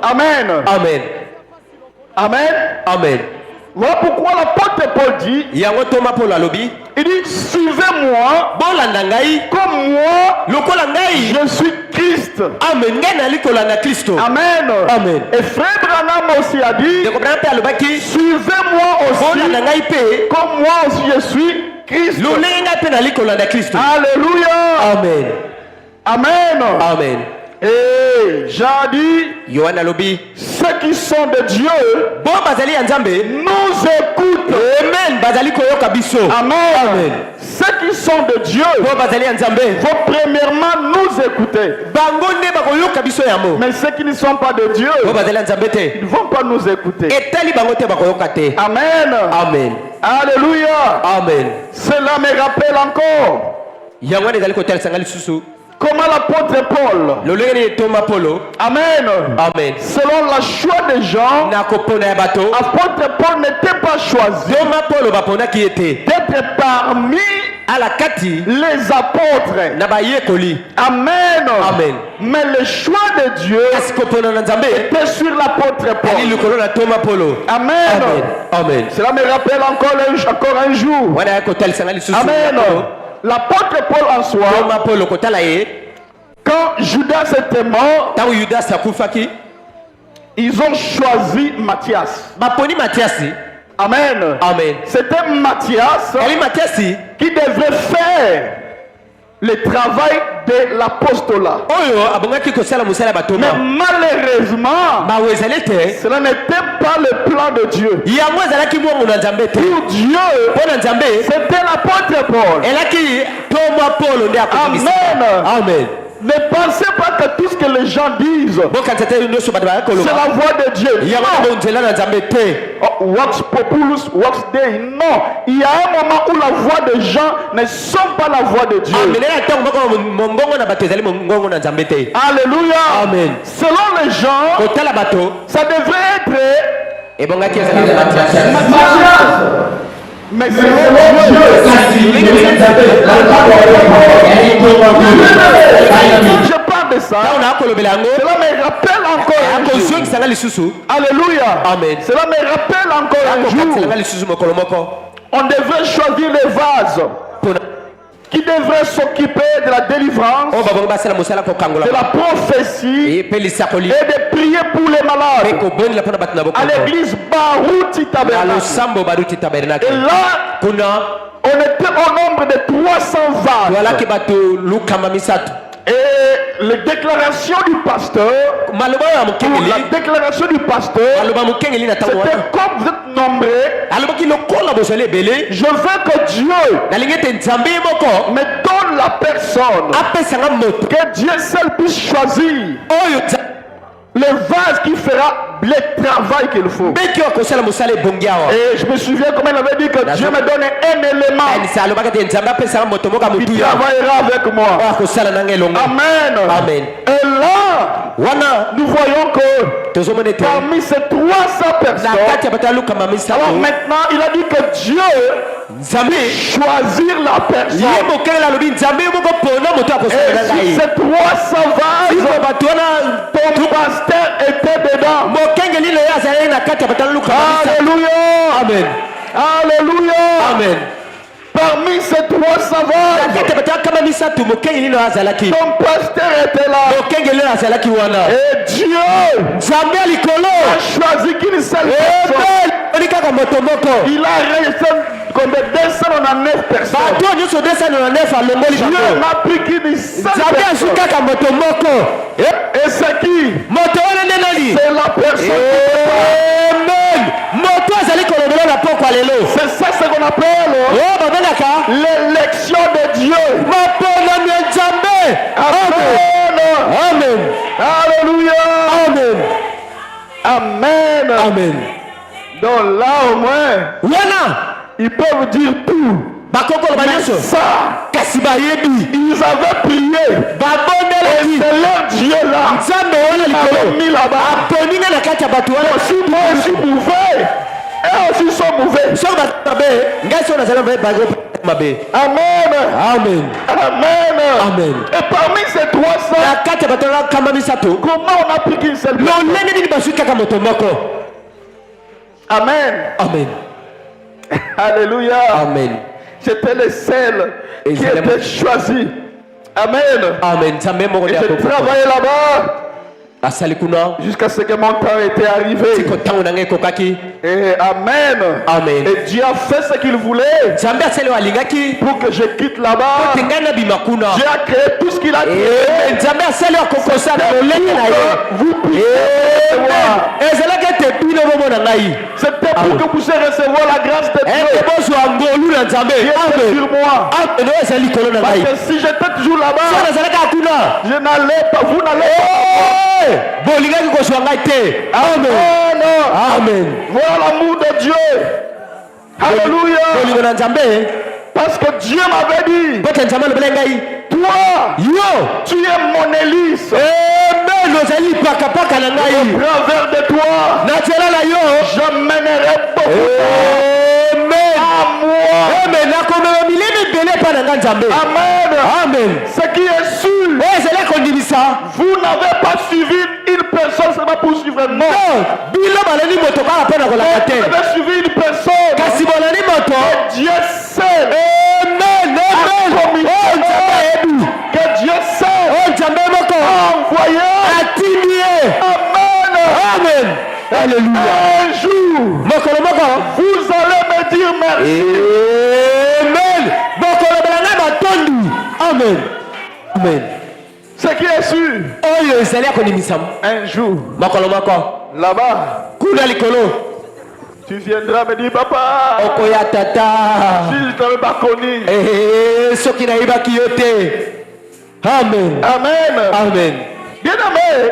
Amen. Amen. Amen. Amen. Voilà pourquoi l'apôtre Paul dit, il dit, suivez-moi comme moi, je suis Christ. Amen. Amen. Amen. Et frère Branham aussi a dit, suivez-moi aussi comme moi aussi je suis Christ. Alléluia. Amen. Amen. Amen. Et j'ai dit, ceux qui sont de Dieu nous écoutent. Amen. Amen. Ceux qui sont de Dieu vont premièrement nous écouter. Mais ceux qui ne sont pas de Dieu, ils ne vont pas nous écouter. Amen. Amen. Alléluia. Amen. Cela me rappelle encore comment l'apôtre Paul, Amen. Amen. Selon la choix des gens, l'apôtre Paul n'était pas choisi d'être parmi les apôtres. Amen. Amen. Mais le choix de Dieu était sur l'apôtre Paul. Amen. Amen. Cela me rappelle encore un jour. Amen. L'apôtre Paul en soi, quand Judas était mort, ils ont choisi Matthias. Amen. Amen. C'était Matthias qui devait faire le travail de l'apostolat. Mais malheureusement, cela n'était pas le plan de Dieu. Pour Dieu, c'était l'apôtre Paul. Amen. Amen. Ne pensez pas que tout ce que les gens disent, c'est la voix de Dieu. Wax populus, wax dei. Non. Il y a un moment où la voix des gens ne sont pas la voix de Dieu. Alléluia. Amen. Selon les gens, ça devrait être mais selon Dieu, je parle de ça. Cela me rappelle encore un jour. Alléluia. Amen. Cela me rappelle encore un jour. On devrait choisir les vases qui devraient s'occuper de la délivrance, de la prophétie et de prier pour les malades. À l'église Baruti Tabernacle. Et là, on était au nombre de 300 vases. Et les déclarations du pasteur, c'était comme vous êtes nombreux, je veux que Dieu me donne la personne, que Dieu seul puisse choisir le vase qui fera le travail qu'il faut. Et je me souviens comment il avait dit que Dieu me donne un élément. Il travaillera avec moi. Amen. Amen. Et là, nous voyons que parmi ces 300 personnes, alors maintenant il a dit que Dieu choisir la personne. Et sur ces 300 vases, ton pasteur était dedans. Alléluia. Amen. Alléluia. Amen. Parmi ces 300 vases, ton pasteur était là. Et Dieu a choisi qu'une seule personne. Il a resté comme 209 personnes. Dieu n'a pris qu'une seule personne. Et c'est qui? C'est la personne. C'est ça ce qu'on appelle l'élection de Dieu. Amen. Alléluia. Amen. Amen. Amen. Donc là au moins, ils peuvent dire tout. Ça, ils avaient prié. Et c'est leur Dieu là. Ils avaient mis là-bas. Moi aussi mauvais. Eux aussi sont mauvais. Amen. Amen. Amen. Amen. Et parmi ces 300, comment on a pris qu'une seule personne? Amen. Amen. Alléluia. Amen. C'était les seuls qui étaient choisis. Amen. Amen. Et j'ai travaillé là-bas jusqu'à ce que mon temps était arrivé. Et amen. Amen. Et Dieu a fait ce qu'il voulait pour que je quitte là-bas. Dieu a créé tout ce qu'il a créé. Vous puissiez c'était pour que vous puissiez recevoir la grâce de Dieu. Dieu est sur moi. Parce que si j'étais toujours là-bas, je n'allais pas, vous n'allez pas. Amen. Amen. Voilà l'amour de Dieu. Alléluia. Parce que Dieu m'avait dit, toi, tu es mon hélice. Au travers de toi, j'emmènerai beaucoup à moi. Amen. Ce qui est sûr, vous n'avez pas suivi une personne, ça va poursuivre un mort. Vous avez suivi une personne. Dieu seul. Que Dieu seul a envoyé. Amen. Alléluia. Un jour, vous allez me dire merci. Amen. Amen. Ce qui est sûr, un jour, là-bas, tu viendras me dire, papa, si je t'avais pas connu. Amen. Amen. Amen. Bien aimé,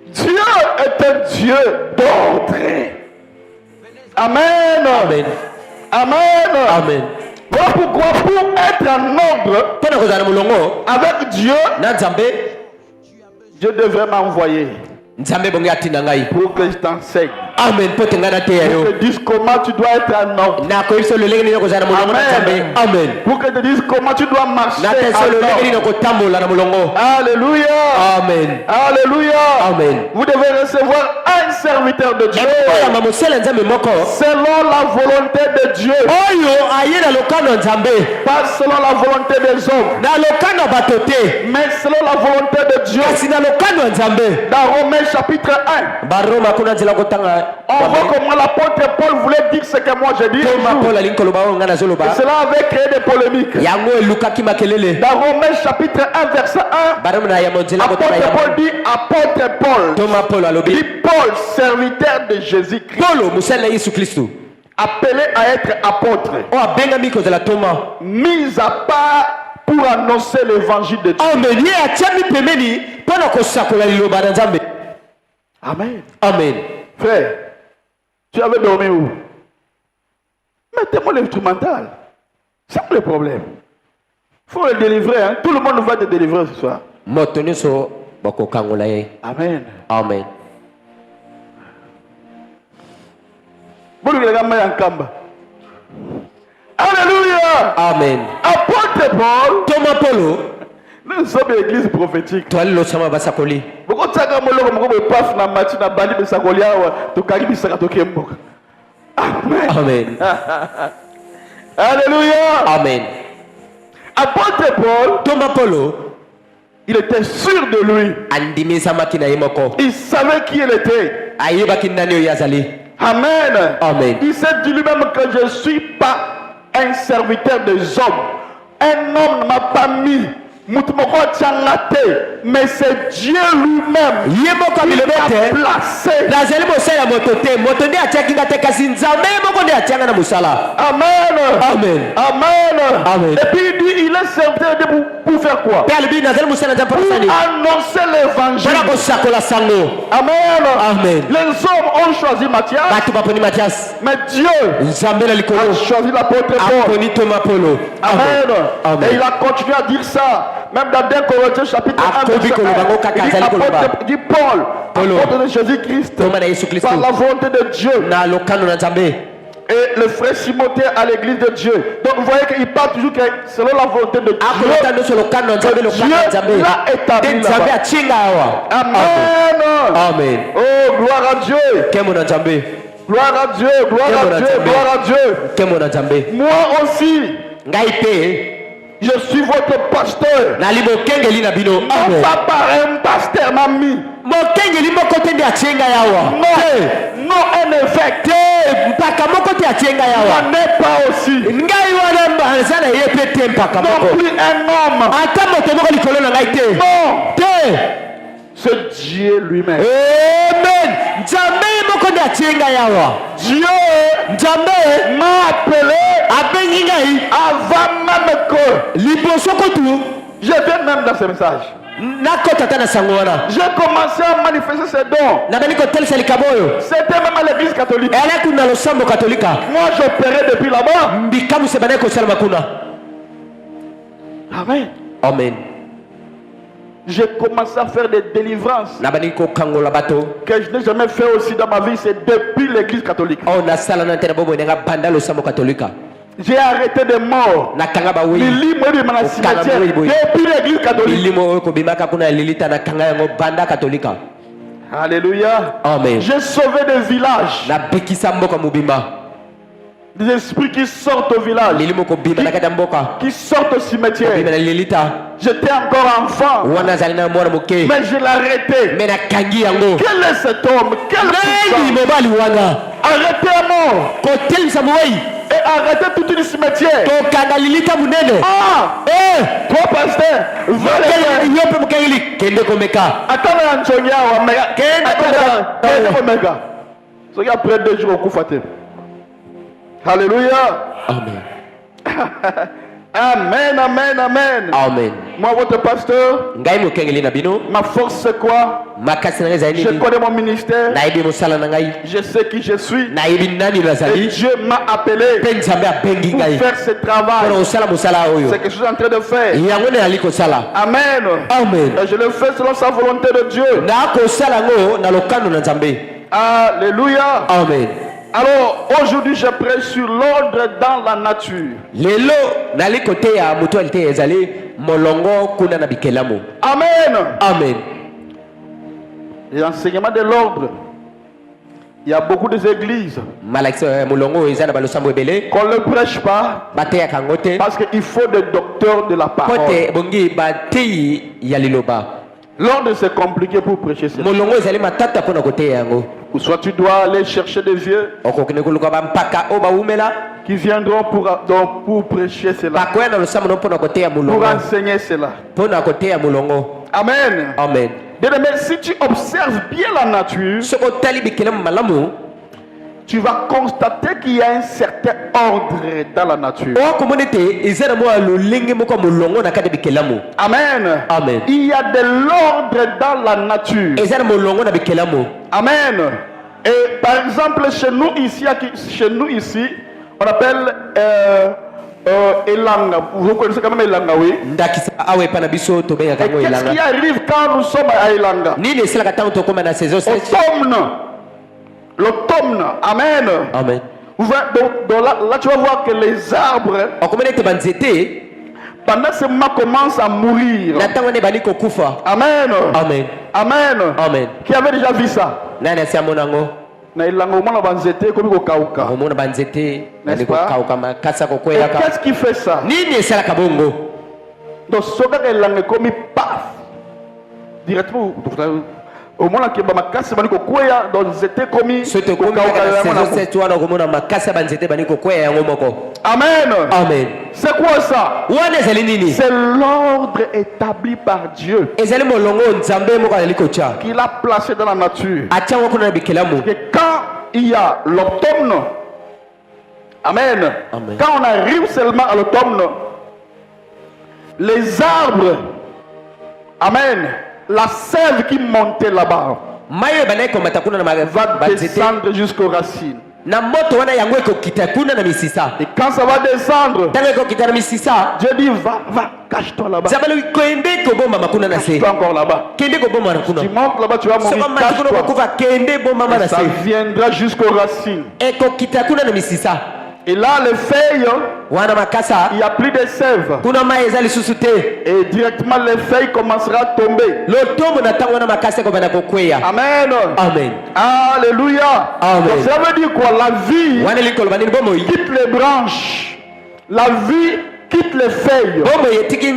Dieu est un Dieu d'ordre. Amen. Amen. Amen. Amen. Voilà pourquoi pour être en ordre avec Dieu, Dieu devrait m'envoyer pour que je t'enseigne. Amen. Pour que te dise comment tu dois être en ordre. Amen. Pour que te dise comment tu dois marcher. Alléluia. Amen. Alléluia. Amen. Vous devez recevoir un serviteur de Dieu selon la volonté de Dieu, pas selon la volonté des hommes, mais selon la volonté de Dieu. Dans Romains chapitre 1, on voit comment l'apôtre Paul voulait dire ce que moi j'ai dit. Et cela avait créé des polémiques. Dans Romains chapitre 1 verset 1, apôtre Paul dit, apôtre Paul, dit Paul, serviteur de Jésus-Christ, appelé à être apôtre, mis à part pour annoncer l'évangile de Dieu. Amen. Amen. Frère, tu avais dormi où? Mettez-moi l'instrumental. C'est quoi le problème? Il faut le délivrer. Hein? Tout le monde va te délivrer ce soir. Amen. Amen. Alléluia. Amen. Apôtre Paul. Nous sommes une église prophétique. Amen. Amen. Alléluia. Amen. Apôtre Paul, il était sûr de lui. Il savait qui il était. Amen. Amen. Il s'est dit lui-même que je ne suis pas un serviteur des hommes. Un homme ne m'a pas mis. Mais c'est Dieu lui-même qui l'a placé. Amen. Amen. Amen. Amen. Et puis il dit, il est serviteur pour faire quoi? Pour annoncer l'évangile. Amen. Amen. Les hommes ont choisi Matthias, mais Dieu a choisi l'apôtre Paul. Amen. Amen. Et il a continué à dire ça. Même dans 2 Corinthiens chapitre 1 verset 1, il dit Paul, apôtre de Jésus-Christ, par la volonté de Dieu. Et le frère Timothée à l'église de Dieu. Donc vous voyez qu'il parle toujours que selon la volonté de Dieu, Dieu l'a établi là-bas. Amen. Amen. Oh, gloire à Dieu. Gloire à Dieu, gloire à Dieu, gloire à Dieu. Moi aussi, je suis votre pasteur. Non pas par un pasteur m'a mis. Non, en effet, n'en est pas aussi. Non plus un homme. Non, c'est Dieu lui-même. Amen. Dieu m'a appelé avant même que je vienne même dans ce message. J'ai commencé à manifester ces dons. C'était même à l'église catholique. Moi j'opérais depuis là-bas. Amen. Amen. J'ai commencé à faire des délivrances que je n'ai jamais fait aussi dans ma vie. C'est depuis l'église catholique. J'ai arrêté des morts. Depuis l'église catholique. Alléluia. Amen. J'ai sauvé des villages. Des esprits qui sortent au village, qui sortent au cimetière. J'étais encore enfant, mais je l'ai arrêté. Quel est cet homme? Quel arrêtez à mort et arrêtez tout le cimetière. Toi pasteur, attends, après 2 jours au coup faté. Alléluia. Amen. Amen, amen, amen. Amen. Moi, votre pasteur, ma force c'est quoi? Je connais mon ministère. Je sais qui je suis. Et Dieu m'a appelé pour faire ce travail. C'est que je suis en train de faire. Amen. Amen. Et je le fais selon sa volonté de Dieu. Alléluia. Amen. Alors aujourd'hui je prêche sur l'ordre dans la nature. Amen. Amen. L'enseignement de l'ordre. Il y a beaucoup d'églises qu'on ne le prêche pas parce qu'il faut des docteurs de la parole. L'ordre c'est compliqué pour prêcher cela. Ou soit tu dois aller chercher des vieux qui viendront pour prêcher cela, pour enseigner cela. Amen. Amen. Mais si tu observes bien la nature, tu vas constater qu'il y a un certain ordre dans la nature. Amen. Amen. Il y a de l'ordre dans la nature. Amen. Et par exemple, chez nous ici, on appelle Elanga. Vous connaissez quand même Elanga, oui? Et qu'est-ce qui arrive quand nous sommes à Elanga? L'automne. Amen. Amen. Donc là, tu vas voir que les arbres, pendant ce moment, commencent à mourir. Amen. Amen. Amen. Amen. Qui avait déjà vu ça? N'est-ce pas? Et qu'est-ce qui fait ça? Donc, ce que est comme paf, directement. Au moment où ma casse va koya donc c'était commis. Amen. Amen. C'est quoi ça? C'est l'ordre établi par Dieu qu'il a placé dans la nature. Et quand il y a l'automne, amen. Amen. Quand on arrive seulement à l'automne, les arbres, amen, la sève qui montait là-bas va descendre jusqu'aux racines. na moto wana yango ekokita kuna na misisa. Et quand ça va descendre, Tango ekokita na misisa, Dieu dit va, cache-toi là-bas. Zabalo kende kobomba makuna na se. Cache-toi encore là-bas. Kende kobomba na kuna. Tu montes là-bas, tu vas mourir. Cache-toi. Kende bomba na Ça se. viendra jusqu'aux racines. Ekokita kuna na misisa. Et là, les feuilles, Wana makasa, il n'y a plus de sève. kuna mai ezali susu te. Et directement, les feuilles commenceront à tomber. Lotombo na tango wana makasa kobana kokweya. Amen. Amen. Alléluia. Amen. Donc, ça veut dire quoi? La vie Wana likoloba nini bomoi? quitte les branches. La vie quitte les feuilles. Bomoi etiki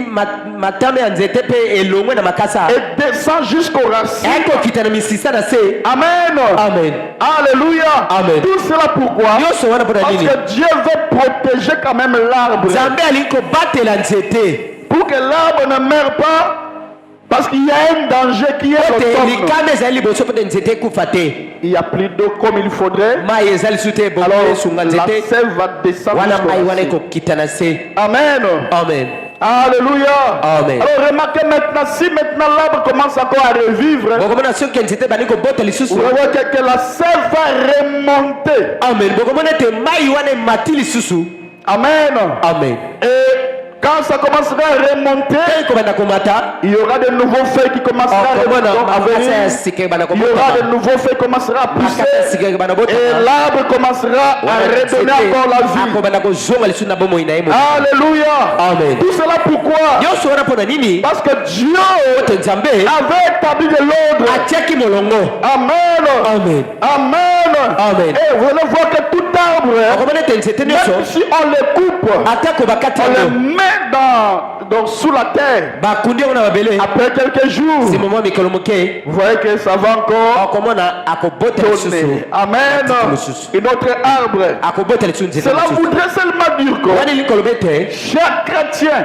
matame ya nzete pe elongwe na makasa. Et descend jusqu'aux racines. Ekokita na misisa na se. Amen. Amen. Alléluia. Amen. Tout cela pourquoi? Yoso wana pona Parce nini? que Dieu veut protéger quand même l'arbre. Nzambe aliko batela nzete. Pour que l'arbre ne meure pas. Parce qu'il y a un danger qui est l'automne. Likame ezali liboso pe nzete kufa te. Il n'y a plus d'eau comme il faudrait. Mai ezali sute bombe Alors sunga la nzete. sève va descendre Wana mai wana jusqu'au ekokita na se. Amen. Amen. Alléluia. Amen. Alors remarquez maintenant, si maintenant l'arbre commence encore à revivre, Bokomona soki nzete bani kobota lisusu. vous voyez que la sève va remonter. Amen. Bokomona te mai wana emati lisusu. Amen. Amen. Et quand ça commencera à remonter, il y aura de nouveaux feuilles qui commenceront à venir. Il y aura de nouveaux feuilles qui commenceront à pousser. Et l'arbre commencera à redonner encore la vie. Alléluia. Amen. Tout cela pourquoi? Parce que Dieu avait établi de l'ordre. Amen. Amen. Amen. Amen. Et vous allez voir que tout arbre, même si on les coupe, on les met sous la terre. Après quelques jours, vous voyez que ça va encore tourner. Amen. Et notre arbre, cela voudrait seulement dire que chaque chrétien,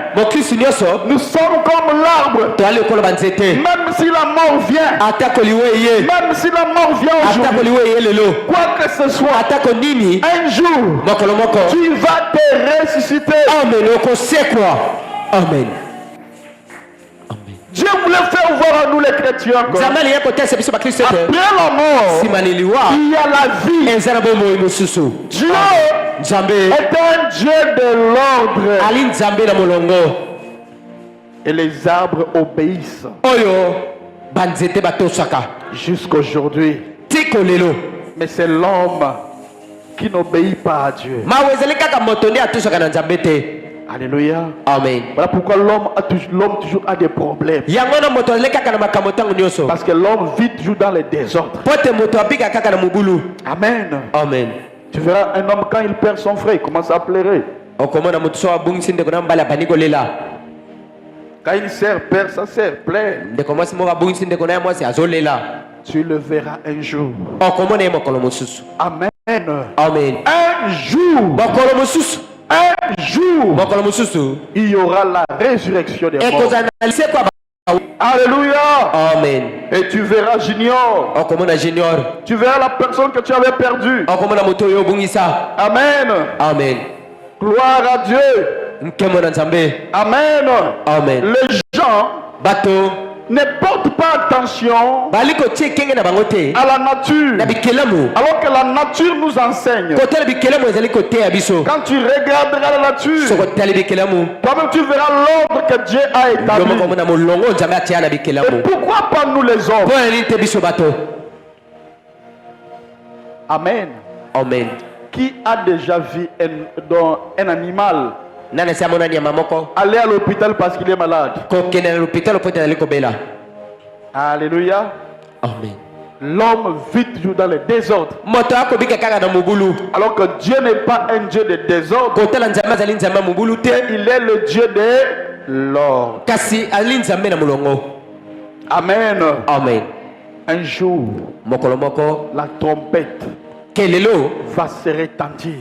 nous sommes comme l'arbre. Même si la mort vient, même si la mort vient aujourd'hui, quoi que ce soit, un jour, tu vas te ressusciter. Amen. Dieu voulait faire voir à nous les chrétiens que après la mort, il y a la vie. Dieu est un Dieu de l'ordre. Et les arbres obéissent. Jusqu'aujourd'hui. Mais c'est l'homme qui n'obéit pas à Dieu. Alléluia. Amen. Voilà pourquoi l'homme toujours a des problèmes. Parce que l'homme vit toujours dans les désordres. Amen. Amen. Tu verras un homme quand il perd son frère, il commence à pleurer. Quand une sœur perd sa sœur, pleure. Tu le verras un jour. Amen. Amen. Un jour. Un jour, il y aura la résurrection des morts. Alléluia. Amen. Et tu verras Junior. Tu verras la personne que tu avais perdue. Amen. Amen. Gloire à Dieu. Amen. Amen. Les gens ne portent pas attention à la nature, alors que la nature nous enseigne. Quand tu regarderas la nature, toi-même tu verras l'ordre que Dieu a établi. Et pourquoi pas nous les hommes? Amen. Amen. Qui a déjà vu un animal aller à l'hôpital parce qu'il est malade? Alléluia. Amen. L'homme vit toujours dans les désordres. Alors que Dieu n'est pas un Dieu de désordre. Il est le Dieu de l'ordre. Amen. Amen. Un jour, la trompette va se retentir.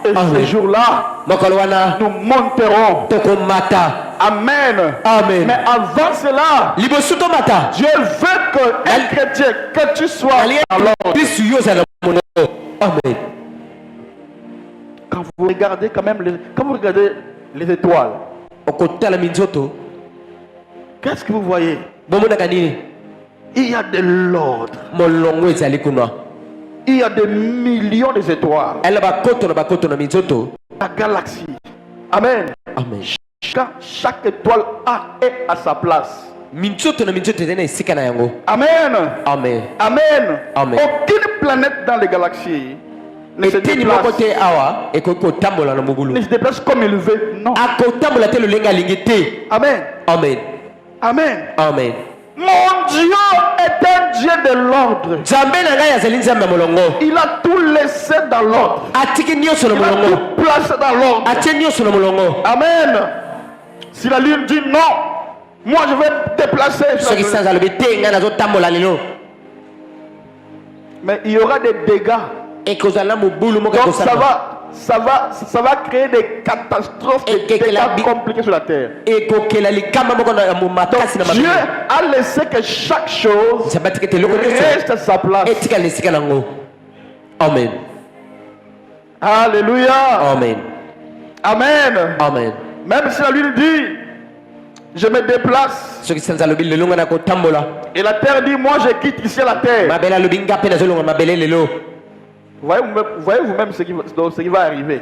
Et ce jour-là, nous monterons. Amen. Amen. Mais avant cela, Dieu veut qu'un chrétien, que tu sois dans l'ordre. Amen. Quand vous regardez les étoiles, qu'est-ce que vous voyez? Il y a de l'ordre. Il y a des millions d'étoiles. La galaxie. Amen. Amen. Chaque étoile est à sa place. Amen. Amen. Amen. Amen. Aucune planète dans les galaxies ne se déplace comme il veut. Non. Amen. Amen. Amen. Amen. Mon Dieu est un Dieu de l'ordre. Il a tout laissé dans l'ordre. Il a tout placé dans l'ordre. Amen. Si la lune dit non, moi je vais me déplacer. Mais il y aura des dégâts. Donc ça va créer des catastrophes, des dégâts compliqués sur la terre. Donc Dieu a laissé que chaque chose reste à sa place. Amen. Alléluia. Amen. Amen. Amen. Même si la lune dit, je me déplace. Et la terre dit, moi je quitte ici la terre. Voyez vous-même ce qui va arriver.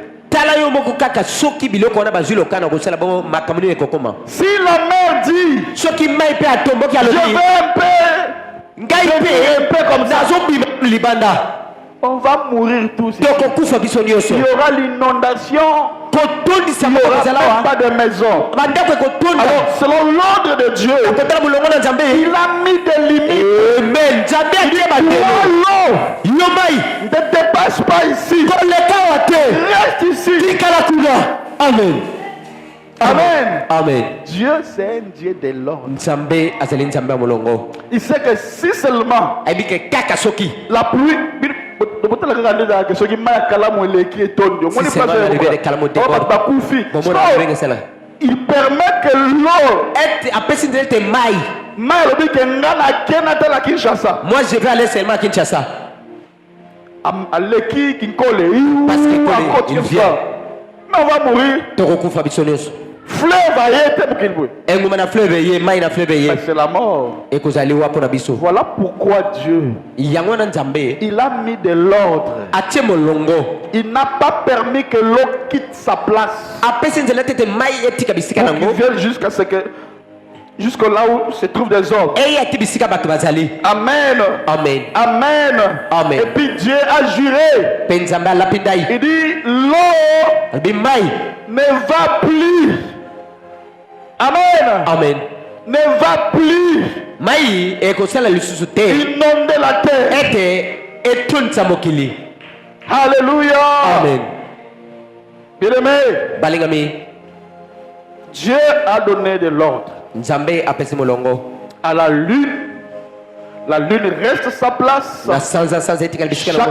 Si la mer dit, je vais un peu comme ça, on va mourir tous. Il y aura l'inondation. Il n'y aura même pas de maison. Alors, selon l'ordre de Dieu, il a mis des limites. L'eau ne dépasse pas ici. Reste ici. Amen. Amen. Amen. Dieu, c'est un Dieu de l'ordre. Il sait que si seulement la pluie, il permet que l'eau. Moi je vais aller seulement à Kinshasa. Parce qu'il vient. Mais on va mourir. Fleuve c'est la mort. Voilà pourquoi Dieu, il a mis de l'ordre. Il n'a pas permis que l'eau quitte sa place. Il vient jusqu'à ce que jusqu'à là où se trouvent des hommes. Amen. Amen. Amen. Amen. Et puis Dieu a juré. Il dit l'eau ne va plus. Amen. Amen. Ne va plus inonder la terre. Alléluia. Amen. Bien-aimé, Dieu a donné de l'ordre à la lune. La lune reste à sa place. Chaque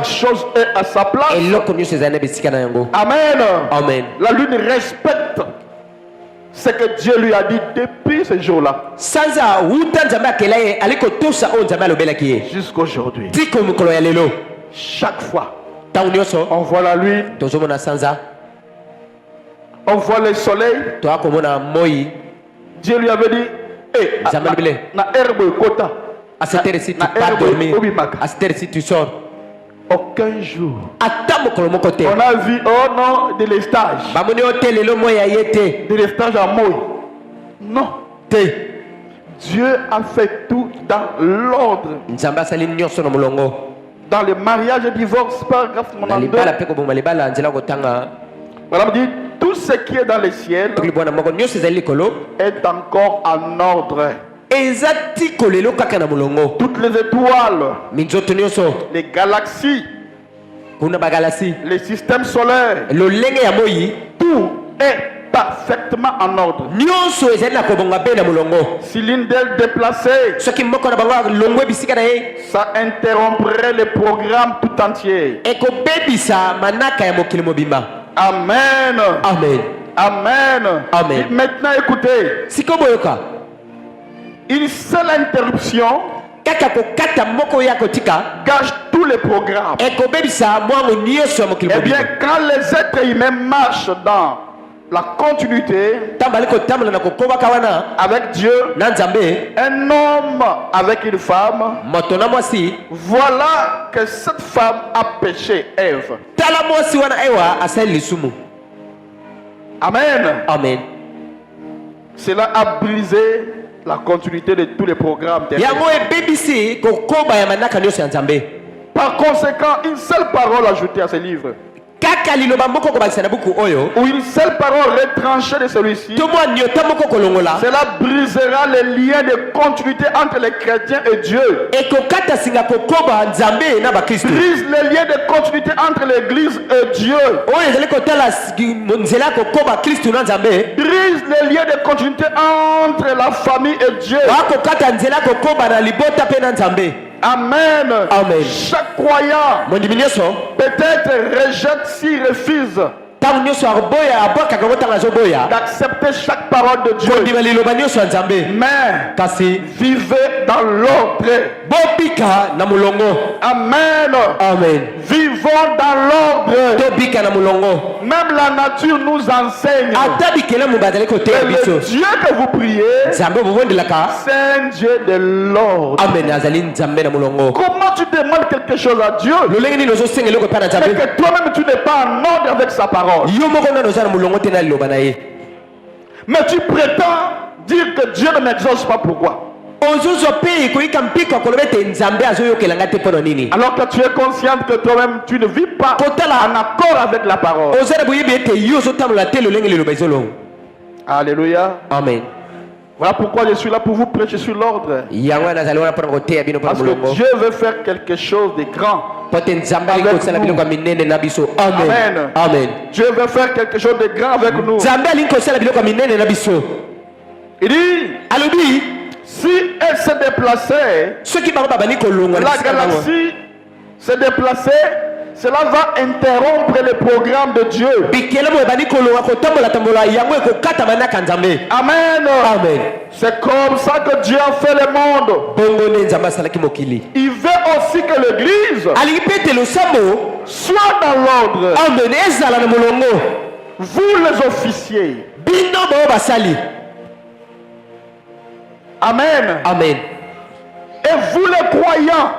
chose est à sa place. Amen. Amen. La lune respecte ce que Dieu lui a dit depuis ce jour-là. Jusqu'aujourd'hui. Chaque fois on voit la lune, on voit le soleil. Dieu lui avait dit, na herbe kota. À cette heure-ci, tu pars dormir. À cette heure-ci, tu sors. Aucun jour. On a vu, oh non, de l'estage. De l'estage à Moïse. Non. Dieu a fait tout dans l'ordre. Dans le mariage et divorce, paragraphe 92. Voilà, dit, tout ce qui est dans le ciel est encore en ordre. Toutes les étoiles, les galaxies, les systèmes solaires, tout est parfaitement en ordre. Si l'une d'elles déplaçait, ça interromprait le programme tout entier. Amen. Amen. Amen. Amen. Et maintenant écoutez. Une seule interruption gâche tous les programmes. Eh bien, quand les êtres humains marchent dans la continuité avec Dieu, un homme avec une femme, voilà que cette femme a péché, Ève. Amen. Amen. Cela a brisé la continuité de tous les programmes. Par conséquent, une seule parole ajoutée à ce livre, ou une seule parole retranchée de celui-ci, cela brisera les liens de continuité entre les chrétiens et Dieu. Brise les liens de continuité entre l'église et Dieu. Brise les liens de continuité entre la famille et Dieu. Amen. Amen. Chaque croyant peut-être rejette s'il refuse d'accepter chaque parole de Dieu. Mais vivez dans l'ordre. Amen. Amen. Vivons dans l'ordre. Même la nature nous enseigne que le Dieu que vous priez, c'est un Dieu de l'ordre. Comment tu demandes quelque chose à Dieu mais que toi-même tu n'es pas en ordre avec sa parole? Mais tu prétends dire que Dieu ne m'exauce pas. Pourquoi? Alors que tu es consciente que toi-même tu ne vis pas en accord avec la parole. Alléluia. Amen. Voilà pourquoi je suis là pour vous prêcher sur l'ordre. Parce que Dieu veut faire quelque chose de grand. Amen. Amen. Dieu veut faire quelque chose de grand avec nous. Il dit, si elle se déplaçait, la galaxie se déplaçait, cela va interrompre le programme de Dieu. Amen. Amen. C'est comme ça que Dieu a fait le monde. Il veut aussi que l'église soit dans l'ordre. Vous les officiers. Amen. Amen. Et vous les croyants,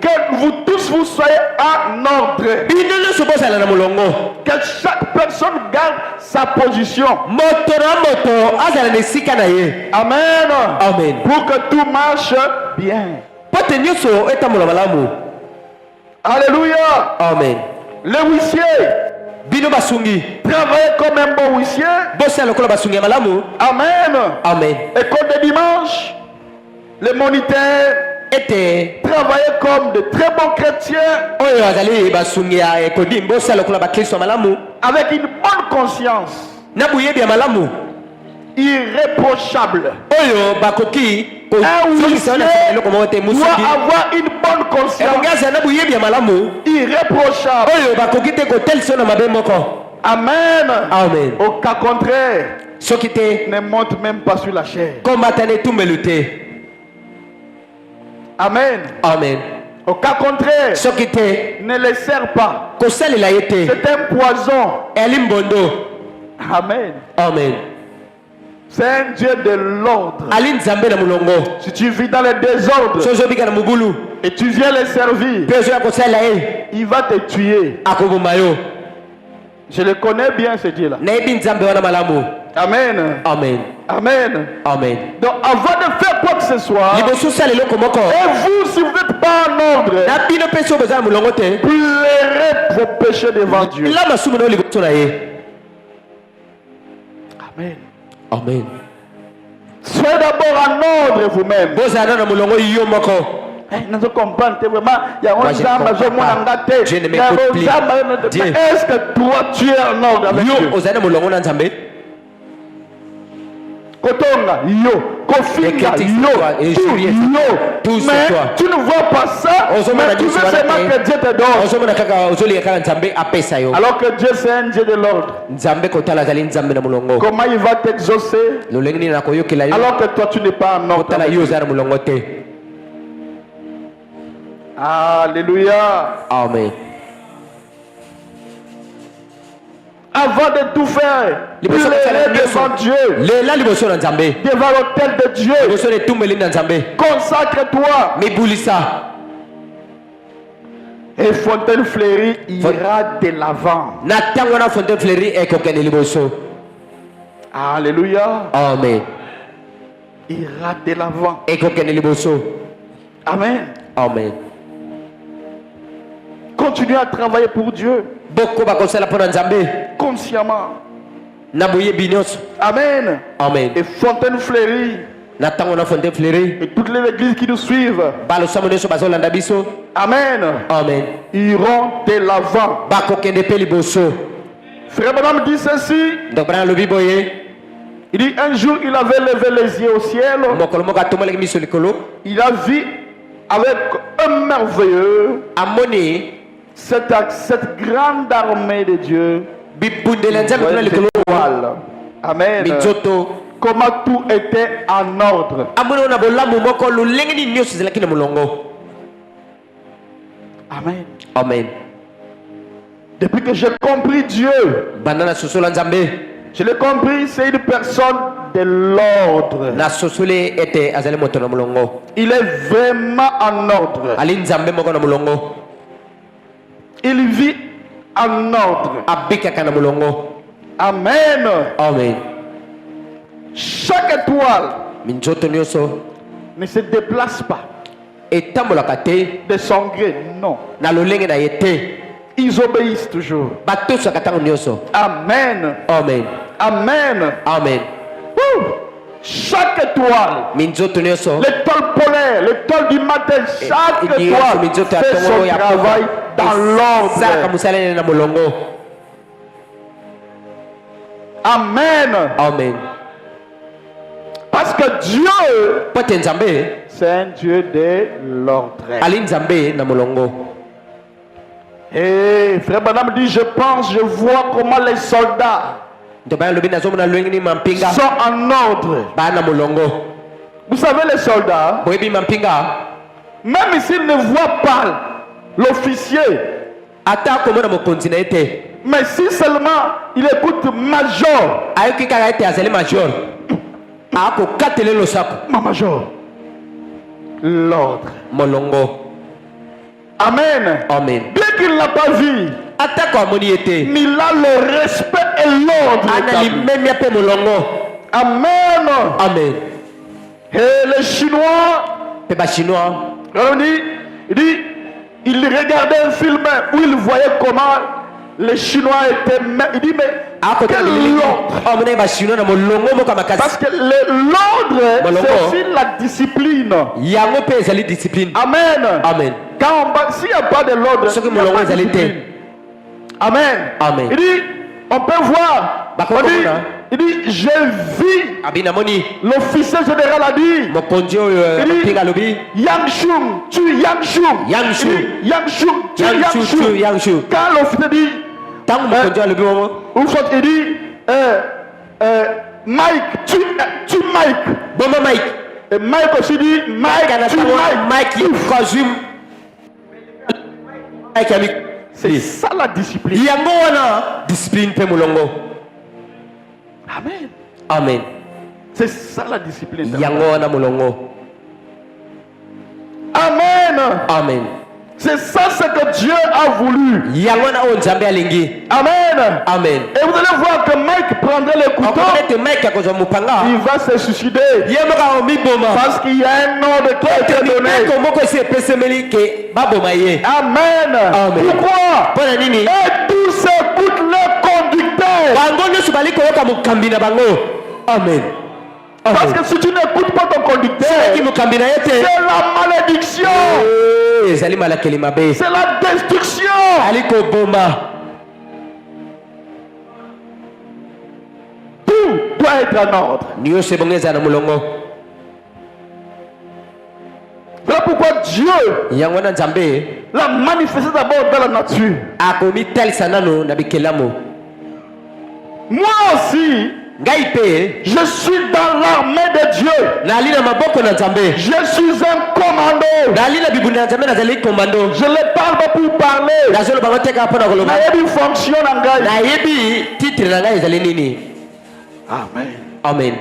que vous tous vous soyez en ordre. Que chaque personne garde sa position. Amen. Amen. Pour que tout marche bien. Alléluia. Amen. Les huissiers, travaillez comme un bon huissier. Amen. Amen. École de dimanche, les moniteurs travailler comme de très bons chrétiens avec une bonne conscience irréprochable. Un huissier doit avoir une bonne conscience irréprochable. Amen. Amen. Au cas contraire, ne monte même pas sur la chair. Amen. Amen. Au cas contraire, ne les sers pas. C'est un poison. Amen. Amen. C'est un Dieu de l'ordre. Si tu vis dans le désordre et tu viens les servir, il va te tuer. Je le connais bien, ce Dieu-là. Amen. Amen. Amen. Amen. Donc avant de faire quoi que ce soit, et vous, si vous n'êtes pas en ordre, pleurez vos péchés devant Dieu. Amen. Amen. Soyez d'abord en ordre vous-même. Nous comprenons vraiment. Je ne m'écoute plus. Est-ce que toi tu es en ordre avec Dieu? Kotonga, yo, Kofinga, yo, tout, mais tu ne vois pas ça, mais tu veux seulement que Dieu te donne. Alors que Dieu c'est un Dieu de l'ordre. Comment il va t'exaucer alors que toi tu n'es pas en ordre? Alléluia. Amen. avant de tout faire, pleurer devant Dieu, devant l'autel de Dieu. Consacre-toi. Et Fontaine Fleurie ira de l'avant. Alléluia. Amen. Ira de l'avant. Amen. Amen. Continue à travailler pour Dieu. Consciemment. Amen. Amen. Et Fontaine Fleurie. Et toutes les églises qui nous suivent. Amen. Amen. Iront de l'avant. Frère Branham dit ceci. Il dit un jour il avait levé les yeux au ciel. Il a vu avec un merveilleux cette grande armée de Dieu. Amen. Comment tout était en ordre. Amen. Amen. Depuis que j'ai compris Dieu, je l'ai compris, c'est une personne de l'ordre. Il est vraiment en ordre. Il vit en ordre. Amen. Amen. Chaque étoile ne se déplace pas de son gré, non. Ils obéissent toujours. Amen. Amen. Amen. Amen. Chaque étoile, l'étoile polaire, l'étoile du matin, chaque étoile fait son travail dans l'ordre. Amen. Amen. Parce que Dieu, c'est un Dieu de l'ordre. Et Frère Branham dit, je pense, je vois comment les soldats sont en ordre. Vous savez les soldats, même s'ils ne voient pas l'officier, mais si seulement il écoute major, ma major, l'ordre. Amen. Amen. Bien qu'il n'a pas vu, mais il a le respect et l'ordre. Amen. Amen. Et les Chinois, il regardait un film où il voyait comment les Chinois étaient. Il dit, mais quel ordre? Parce que l'ordre, c'est aussi la discipline. Amen. Amen. S'il n'y a pas de l'ordre, il n'y a pas de discipline. Amen. Amen. Il dit, on peut voir. Il dit, j'ai vu. L'officier général a dit. Il dit, Yang Shung, tu Yang Shung. Yang Shung. Yang Shung, tu Yang Shung. Yang Shung. Quand l'officier dit, il dit, Mike, tu Mike. Bon, Mike. Et Mike aussi dit, Mike, tu Mike. C'est ça la discipline. Amen. Amen. C'est ça la discipline. Amen. Amen. C'est ça ce que Dieu a voulu. Amen. Amen. Et vous allez voir que Mike prendrait le couteau. Il va se suicider. Parce qu'il y a un ordre qui a été donné. Amen. Amen. Pourquoi? Et tous écoutent le conducteur. Amen. Parce que si tu n'écoutes pas ton conducteur, c'est la malédiction. C'est la destruction. Tout doit être en ordre. Voilà pourquoi Dieu l'a manifesté d'abord dans la nature. Moi aussi, Je suis dans l'armée de Dieu. Je suis un commando. Je ne parle pas pour parler. Je fonctionne en gars. Amen. Amen.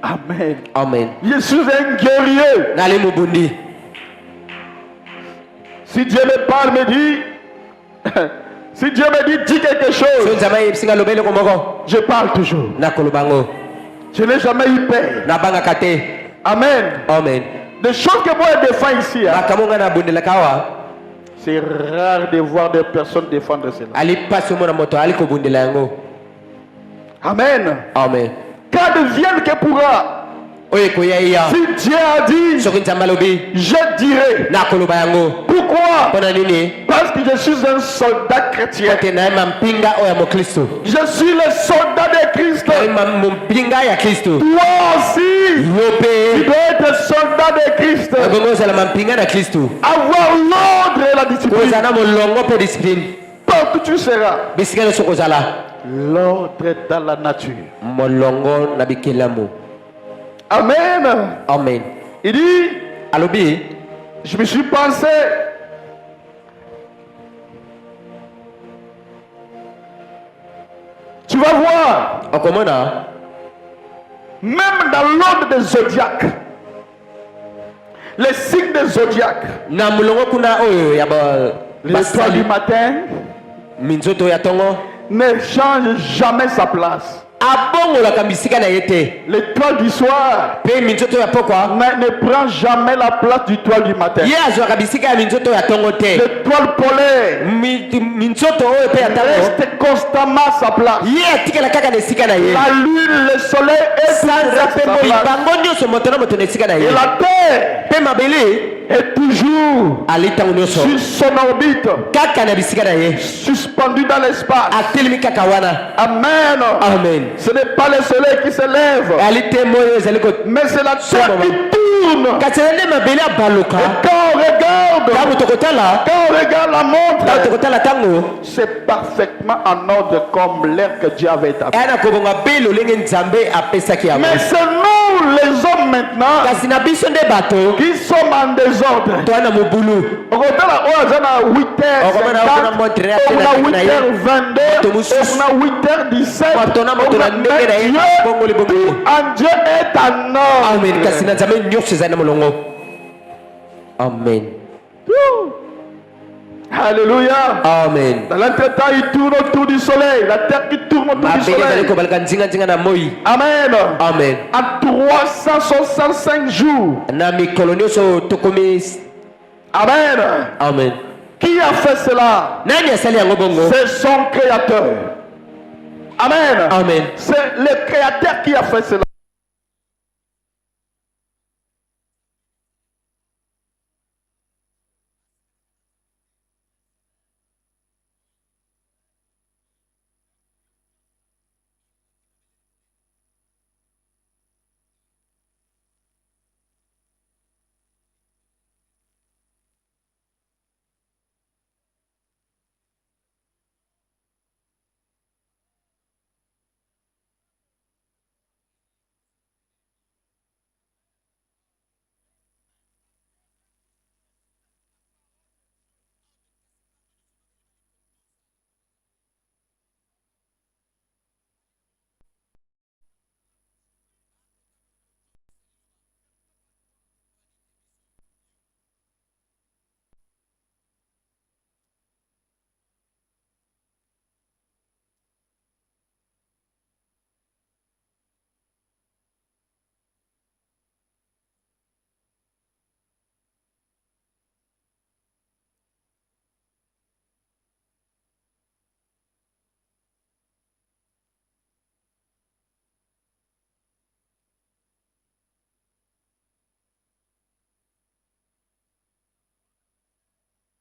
Amen. Amen. Je suis un guerrier. Si Dieu me parle, me dit, si Dieu me dit, dis quelque chose, je parle toujours. Je n'ai jamais eu peur. Amen. Amen. Des choses que moi je défends ici, hein, c'est rare de voir des personnes défendre cela. Amen. Amen. Quand devienne que pourra, si Dieu a dit, je dirai. Pourquoi? Parce que je suis un soldat chrétien. Je suis le soldat de Christ. Toi aussi, tu dois être soldat de Christ. Avoir l'ordre et la discipline. Partout tu seras. L'ordre est dans la nature. Amen. Amen. Il dit, je me suis pensé, tu vas voir, même dans l'ordre des zodiaques, les signes des zodiaques, l'étoile du matin ne change jamais sa place. L'étoile du soir ne prend jamais la place du toile du matin. L'étoile polaire reste constamment à sa place. La lune, le soleil et la terre est toujours sur son orbite, suspendu dans l'espace. Amen. Amen. Ce n'est pas le soleil qui se lève, mais c'est la terre qui tourne. Et quand on regarde la montre, c'est parfaitement en ordre comme l'air que Dieu avait établi. Mais c'est nous les hommes maintenant qui sommes en désordre. On regarde à 8h50, on a 8h22, on a 8h17, Dieu est en ordre. Amen. Alléluia. Amen. Dans l'entretemps, il tourne autour du soleil. La terre qui tourne autour du soleil. Amen. Amen. En 365 jours. Amen. Amen. Qui a fait cela? C'est son créateur. Amen. Amen. C'est le créateur qui a fait cela.